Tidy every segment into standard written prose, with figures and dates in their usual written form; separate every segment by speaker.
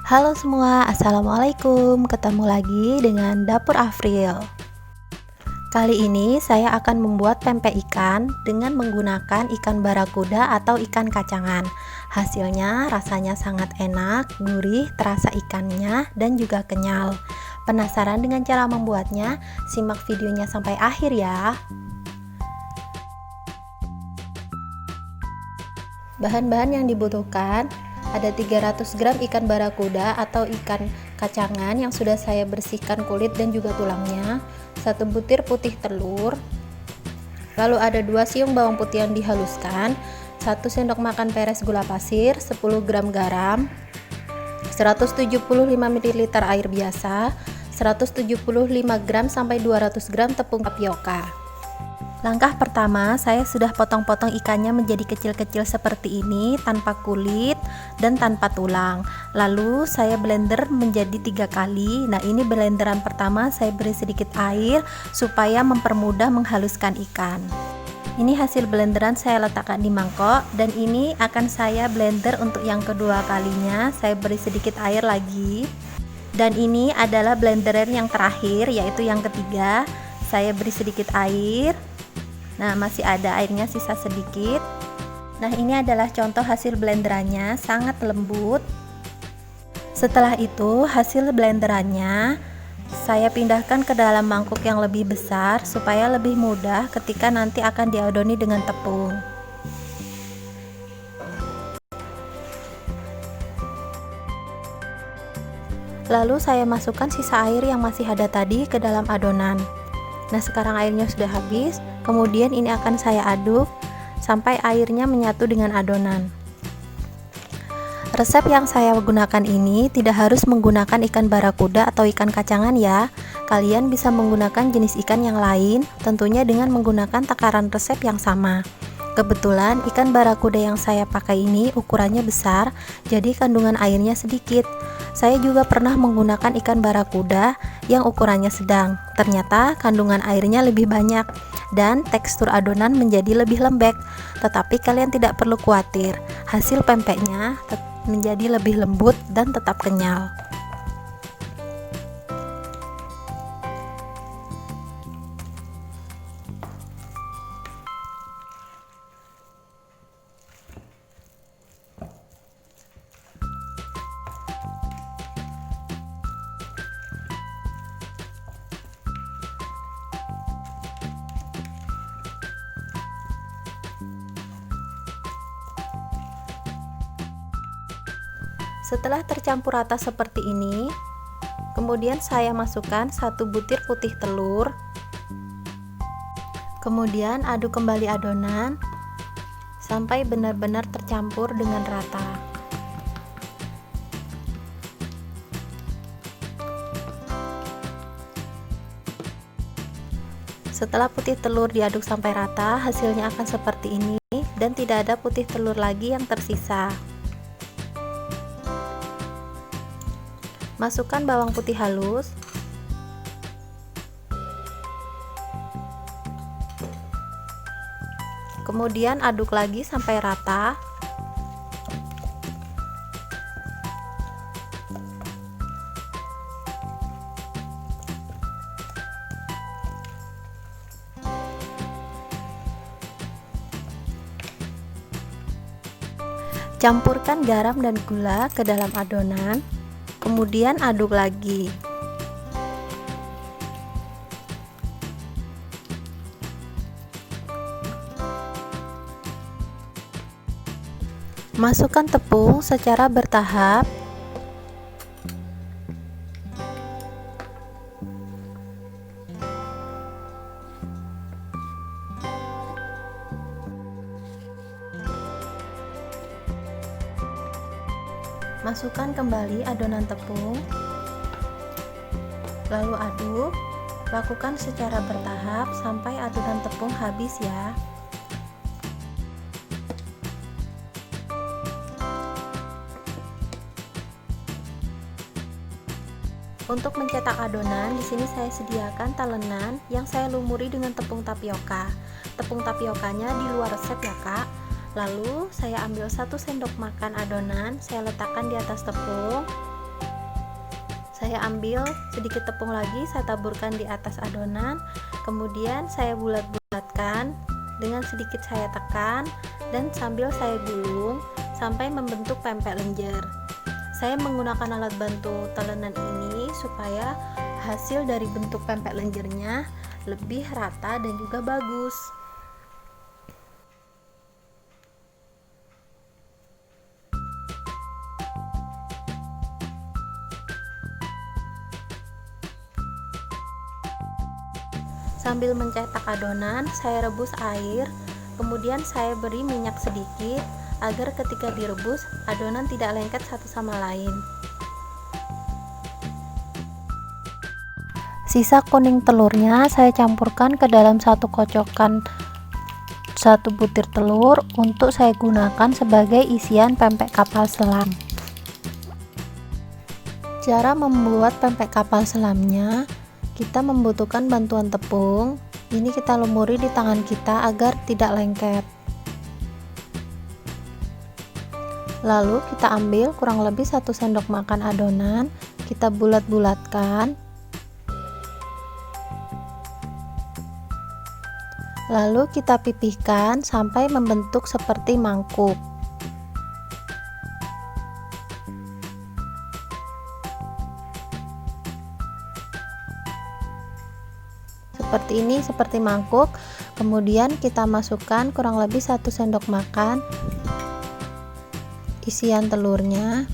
Speaker 1: Halo semua, Assalamualaikum. Ketemu lagi dengan Dapur Afril. Kali ini saya akan membuat pempek ikan dengan menggunakan ikan barakuda atau ikan kacangan. Hasilnya rasanya sangat enak, gurih, terasa ikannya, dan juga kenyal. Penasaran dengan cara membuatnya? Simak videonya sampai akhir ya. Bahan-bahan yang dibutuhkan ada 300 gram ikan barakuda atau ikan kacangan yang sudah saya bersihkan kulit dan juga tulangnya, 1 butir putih telur, lalu ada 2 siung bawang putih yang dihaluskan, 1 sendok makan peres gula pasir, 10 gram garam, 175 ml air biasa, 175 gram sampai 200 gram tepung tapioka. Langkah pertama, saya sudah potong-potong ikannya menjadi kecil-kecil seperti ini, tanpa kulit dan tanpa tulang. Lalu saya blender menjadi 3 kali. Nah, ini blenderan pertama saya beri sedikit air supaya mempermudah menghaluskan ikan. Ini hasil blenderan saya letakkan di mangkok, dan ini akan saya blender untuk yang kedua kalinya. Saya beri sedikit air lagi. Dan ini adalah blenderan yang terakhir, yaitu yang ketiga. Saya beri sedikit air. Nah, masih ada airnya sisa sedikit. Nah, ini adalah contoh hasil blenderannya, sangat lembut. Setelah itu, hasil blenderannya saya pindahkan ke dalam mangkuk yang lebih besar supaya lebih mudah ketika nanti akan diadoni dengan tepung. Lalu saya masukkan sisa air yang masih ada tadi ke dalam adonan. Nah, sekarang airnya sudah habis. Kemudian ini akan saya aduk sampai airnya menyatu dengan adonan. Resep yang saya gunakan ini tidak harus menggunakan ikan barakuda atau ikan kacangan ya. Kalian bisa menggunakan jenis ikan yang lain, tentunya dengan menggunakan takaran resep yang sama. Kebetulan ikan barakuda yang saya pakai ini ukurannya besar, jadi kandungan airnya sedikit. Saya juga pernah menggunakan ikan barakuda yang ukurannya sedang. Ternyata kandungan airnya lebih banyak dan tekstur adonan menjadi lebih lembek. Tetapi kalian tidak perlu khawatir, hasil pempeknya menjadi lebih lembut dan tetap kenyal. Setelah tercampur rata seperti ini, kemudian saya masukkan 1 butir putih telur. Kemudian aduk kembali adonan sampai benar-benar tercampur dengan rata. Setelah putih telur diaduk sampai rata, hasilnya akan seperti ini dan tidak ada putih telur lagi yang tersisa. Masukkan bawang putih halus, kemudian aduk lagi sampai rata. Campurkan garam dan gula ke dalam adonan. Kemudian aduk lagi. Masukkan tepung secara bertahap. Masukkan kembali adonan tepung, lalu aduk. Lakukan secara bertahap sampai adonan tepung habis ya. Untuk mencetak adonan, di sini saya sediakan talenan yang saya lumuri dengan tepung tapioka. Tepung tapiokanya di luar resep ya kak. Lalu saya ambil 1 sendok makan adonan, saya letakkan di atas tepung. Saya ambil sedikit tepung lagi, saya taburkan di atas adonan, kemudian saya bulat-bulatkan dengan sedikit saya tekan dan sambil saya gulung sampai membentuk pempek lenjer. Saya menggunakan alat bantu telenan ini supaya hasil dari bentuk pempek lenjernya lebih rata dan juga bagus. Sambil mencetak adonan, saya rebus air, kemudian saya beri minyak sedikit agar ketika direbus adonan tidak lengket satu sama lain. Sisa kuning telurnya saya campurkan ke dalam satu kocokan 1 butir telur untuk saya gunakan sebagai isian pempek kapal selam. Cara membuat pempek kapal selamnya, kita membutuhkan bantuan tepung. Ini kita lumuri di tangan kita agar tidak lengket. Lalu kita ambil kurang lebih 1 sendok makan adonan, kita bulat-bulatkan. Lalu kita pipihkan sampai membentuk seperti mangkuk. Seperti ini, seperti mangkuk. Kemudian kita masukkan kurang lebih 1 sendok makan isian telurnya.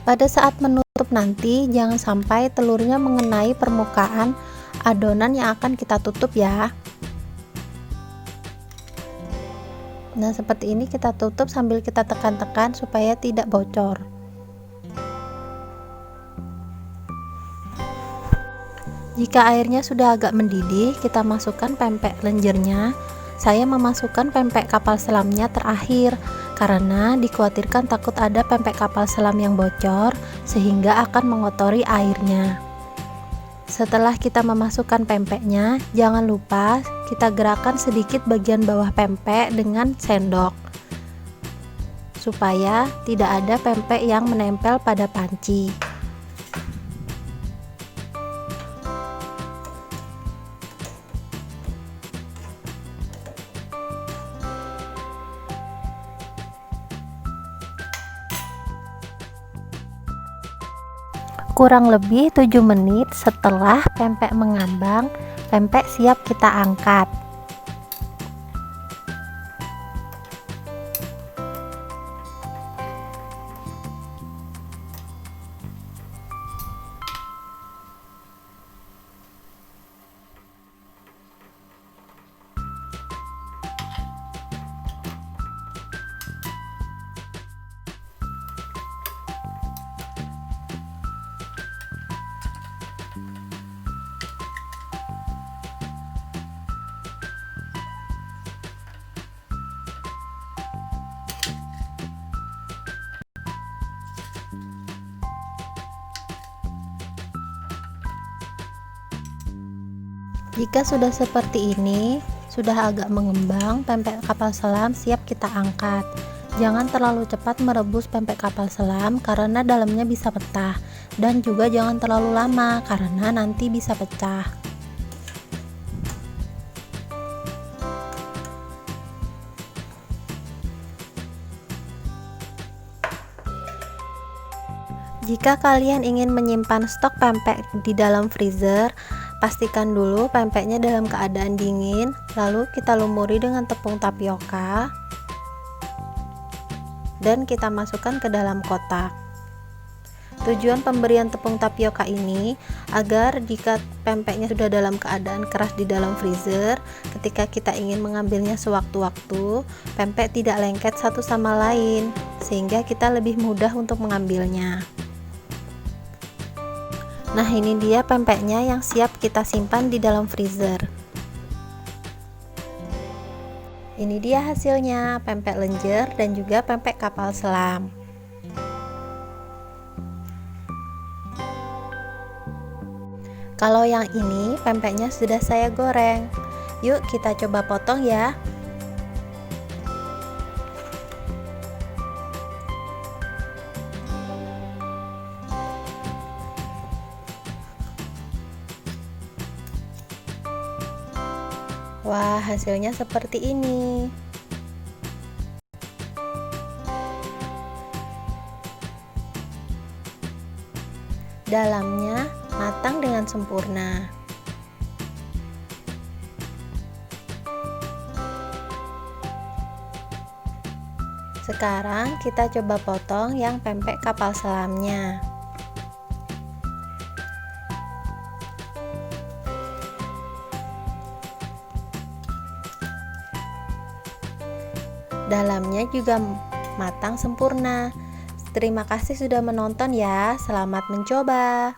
Speaker 1: Pada saat menutup nanti jangan sampai telurnya mengenai permukaan adonan yang akan kita tutup ya. Nah, seperti ini kita tutup sambil kita tekan-tekan supaya tidak bocor. Jika airnya sudah agak mendidih, kita masukkan pempek lenjernya. Saya memasukkan pempek kapal selamnya terakhir karena dikhawatirkan takut ada pempek kapal selam yang bocor sehingga akan mengotori airnya. Setelah kita memasukkan pempeknya, jangan lupa kita gerakkan sedikit bagian bawah pempek dengan sendok supaya tidak ada pempek yang menempel pada panci. Kurang lebih 7 menit setelah pempek mengambang, pempek siap kita angkat. Jika sudah seperti ini, sudah agak mengembang, pempek kapal selam siap kita angkat. Jangan terlalu cepat merebus pempek kapal selam karena dalamnya bisa pecah, dan juga jangan terlalu lama karena nanti bisa pecah. Jika kalian ingin menyimpan stok pempek di dalam freezer, pastikan dulu pempeknya dalam keadaan dingin, lalu kita lumuri dengan tepung tapioka dan kita masukkan ke dalam kotak. Tujuan pemberian tepung tapioka ini agar jika pempeknya sudah dalam keadaan keras di dalam freezer, ketika kita ingin mengambilnya sewaktu-waktu, pempek tidak lengket satu sama lain, sehingga kita lebih mudah untuk mengambilnya. Nah, ini dia pempeknya yang siap kita simpan di dalam freezer. Ini dia hasilnya, pempek lenjer dan juga pempek kapal selam. Kalau yang ini pempeknya sudah saya goreng. Yuk kita coba potong ya. Wah, hasilnya seperti ini. Dalamnya matang dengan sempurna. Sekarang kita coba potong yang pempek kapal selamnya. Dalamnya juga matang sempurna. Terima kasih sudah menonton ya. Selamat mencoba.